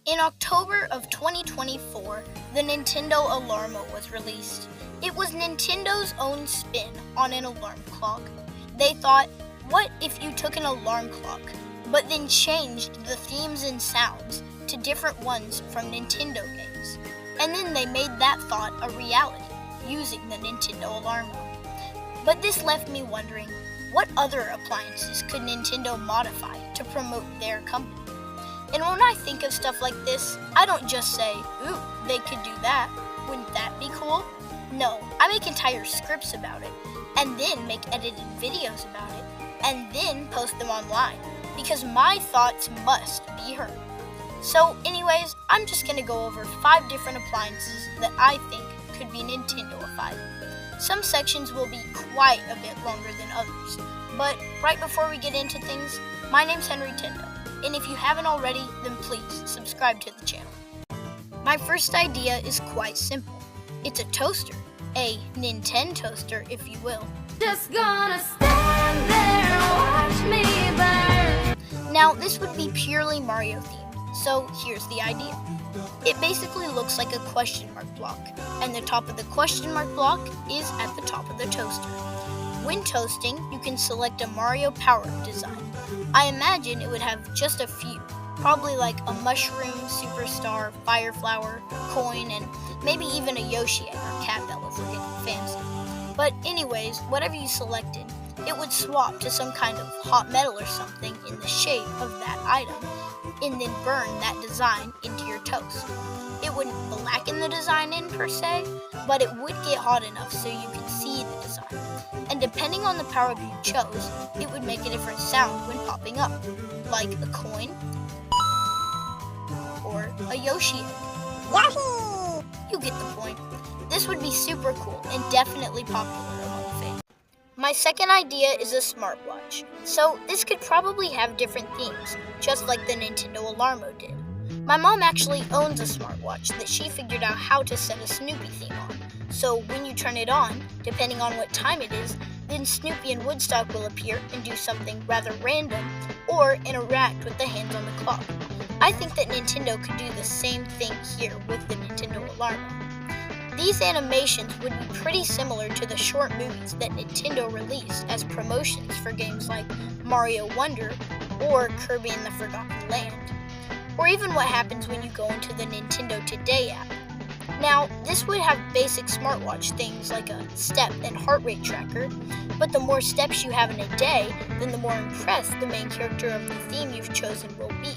In October of 2024, the Nintendo Alarmo was released. It was Nintendo's own spin on an alarm clock. They thought, what if you took an alarm clock, but then changed the themes and sounds to different ones from Nintendo games? And then they made that thought a reality, using the Nintendo Alarmo. But this left me wondering, what other appliances could Nintendo modify to promote their company? And when I think of stuff like this, I don't just say, ooh, they could do that. Wouldn't that be cool? No, I make entire scripts about it, and then make edited videos about it, and then post them online, because my thoughts must be heard. So anyways, I'm just going to go over 5 different appliances that I think could be Nintendoified. Some sections will be quite a bit longer than others, but right before we get into things, my name's Henry Tendo, and if you haven't already, then please subscribe to the channel. My first idea is quite simple. It's a toaster, a Nintendo toaster if you will. Just gonna stand there and watch me burn. Now this would be purely Mario themed, so here's the idea. It basically looks like a question mark block, and the top of the question mark block is at the top of the toaster. When toasting, you can select a Mario power-up design. I imagine it would have just a few, probably like a mushroom, superstar, fire flower, coin, and maybe even a Yoshi egg or cat bell if we're getting fancy. But anyways, whatever you selected, it would swap to some kind of hot metal or something in the shape of that item, and then burn that design into your toast. It wouldn't blacken the design in per se, but it would get hot enough so you could see the design. And depending on the power-up you chose, it would make a different sound when popping up, like a coin or a Yoshi egg. Yahoo! You get the point. This would be super cool and definitely popular among fans. My second idea is a smartwatch. So this could probably have different themes, just like the Nintendo Alarmo did. My mom actually owns a smartwatch that she figured out how to set a Snoopy theme on. So when you turn it on, depending on what time it is, then Snoopy and Woodstock will appear and do something rather random or interact with the hands on the clock. I think that Nintendo could do the same thing here with the Nintendo Alarmo. These animations would be pretty similar to the short movies that Nintendo released as promotions for games like Mario Wonder or Kirby and the Forgotten Land, or even what happens when you go into the Nintendo Today app. Now, this would have basic smartwatch things like a step and heart rate tracker, but the more steps you have in a day, then the more impressed the main character of the theme you've chosen will be.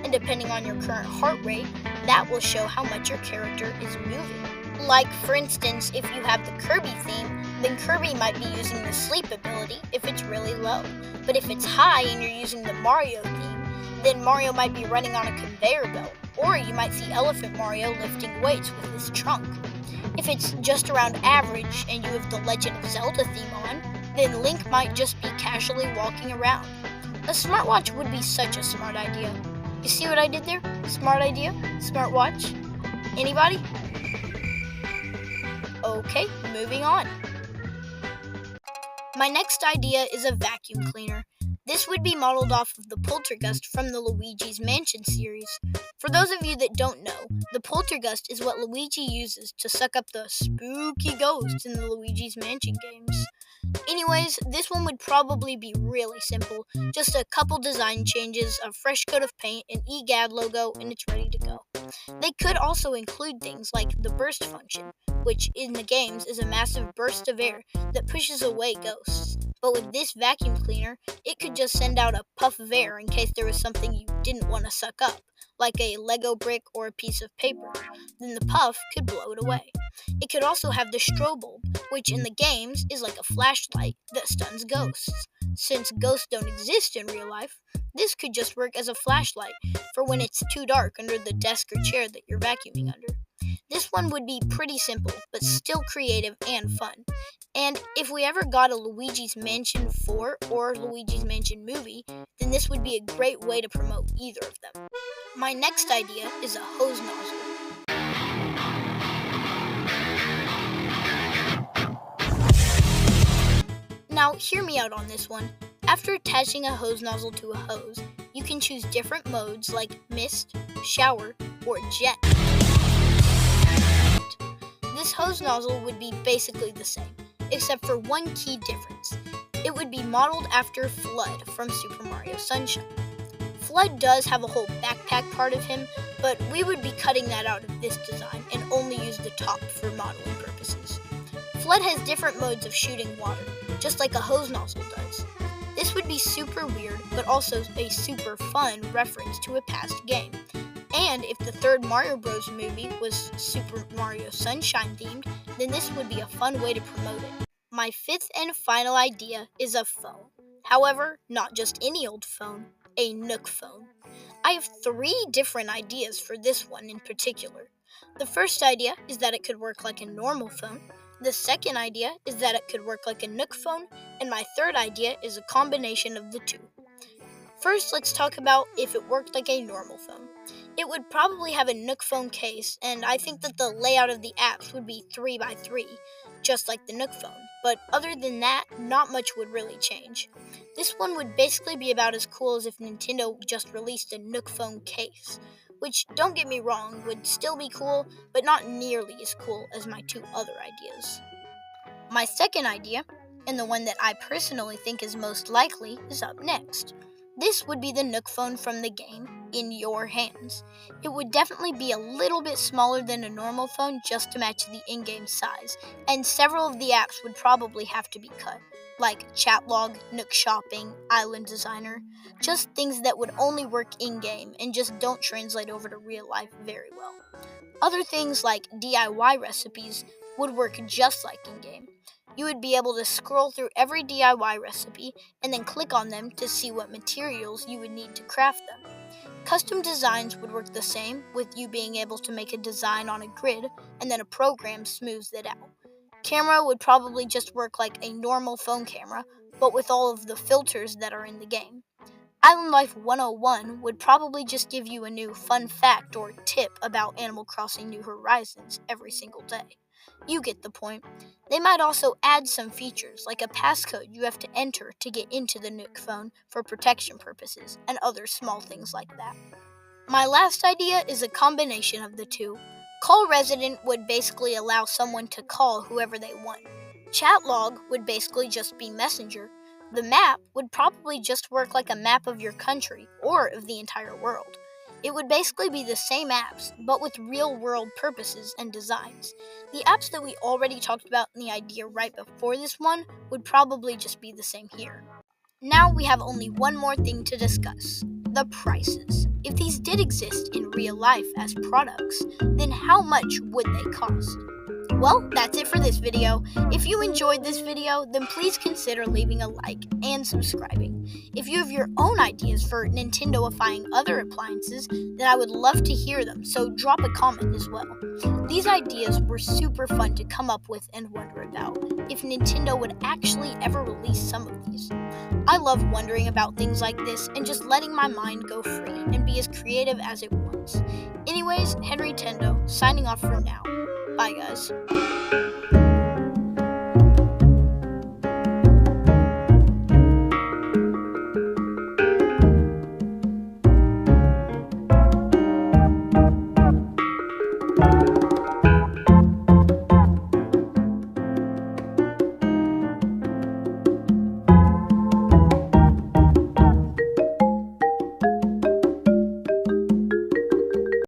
And depending on your current heart rate, that will show how much your character is moving. Like, for instance, if you have the Kirby theme, then Kirby might be using the sleep ability if it's really low. But if it's high and you're using the Mario theme, then Mario might be running on a conveyor belt, or you might see Elephant Mario lifting weights with his trunk. If it's just around average and you have the Legend of Zelda theme on, then Link might just be casually walking around. A smartwatch would be such a smart idea. You see what I did there? Smart idea? Smartwatch? Anybody? Okay, moving on. My next idea is a vacuum cleaner. This would be modeled off of the Poltergust from the Luigi's Mansion series. For those of you that don't know, the Poltergust is what Luigi uses to suck up the spooky ghosts in the Luigi's Mansion games. Anyways, this one would probably be really simple. Just a couple design changes, a fresh coat of paint, an EGAD logo, and it's ready to go. They could also include things like the burst function, which in the games is a massive burst of air that pushes away ghosts. But with this vacuum cleaner, it could just send out a puff of air in case there was something you didn't want to suck up, like a Lego brick or a piece of paper. Then the puff could blow it away. It could also have the strobe bulb, which in the games is like a flashlight that stuns ghosts. Since ghosts don't exist in real life, this could just work as a flashlight for when it's too dark under the desk or chair that you're vacuuming under. This one would be pretty simple, but still creative and fun. And if we ever got a Luigi's Mansion 4 or Luigi's Mansion movie, then this would be a great way to promote either of them. My next idea is a hose nozzle. Now, hear me out on this one. After attaching a hose nozzle to a hose, you can choose different modes like mist, shower, or jet. This hose nozzle would be basically the same, except for one key difference. It would be modeled after Flood from Super Mario Sunshine. Flood does have a whole backpack part of him, but we would be cutting that out of this design and only use the top for modeling purposes. Flood has different modes of shooting water, just like a hose nozzle does. This would be super weird, but also a super fun reference to a past game. And if the third Mario Bros. Movie was Super Mario Sunshine themed, then this would be a fun way to promote it. My fifth and final idea is a phone. However, not just any old phone, a Nook phone. I have 3 different ideas for this one in particular. The first idea is that it could work like a normal phone. The second idea is that it could work like a Nook phone. And my third idea is a combination of the two. First, let's talk about if it worked like a normal phone. It would probably have a Nook phone case, and I think that the layout of the apps would be 3x3, just like the Nook phone. But other than that, not much would really change. This one would basically be about as cool as if Nintendo just released a Nook phone case, which, don't get me wrong, would still be cool, but not nearly as cool as my 2 other ideas. My second idea, and the one that I personally think is most likely, is up next. This would be the Nook phone from the game, In Your Hands. It would definitely be a little bit smaller than a normal phone just to match the in-game size, and several of the apps would probably have to be cut, like Chatlog, Nook Shopping, Island Designer, just things that would only work in-game and just don't translate over to real life very well. Other things like DIY recipes would work just like in-game. You would be able to scroll through every DIY recipe and then click on them to see what materials you would need to craft them. Custom designs would work the same, with you being able to make a design on a grid and then a program smooths it out. Camera would probably just work like a normal phone camera, but with all of the filters that are in the game. Island Life 101 would probably just give you a new fun fact or tip about Animal Crossing New Horizons every single day. You get the point. They might also add some features, like a passcode you have to enter to get into the Nook phone for protection purposes, and other small things like that. My last idea is a combination of the two. Call Resident would basically allow someone to call whoever they want. Chatlog would basically just be Messenger. The map would probably just work like a map of your country, or of the entire world. It would basically be the same apps, but with real-world purposes and designs. The apps that we already talked about in the idea right before this one would probably just be the same here. Now we have only one more thing to discuss: the prices. If these did exist in real life as products, then how much would they cost? Well, that's it for this video. If you enjoyed this video, then please consider leaving a like and subscribing. If you have your own ideas for Nintendoifying other appliances, then I would love to hear them, so drop a comment as well. These ideas were super fun to come up with and wonder about, if Nintendo would actually ever release some of these. I love wondering about things like this and just letting my mind go free and be as creative as it wants. Anyways, Henry Tendo, signing off for now. Bye, guys.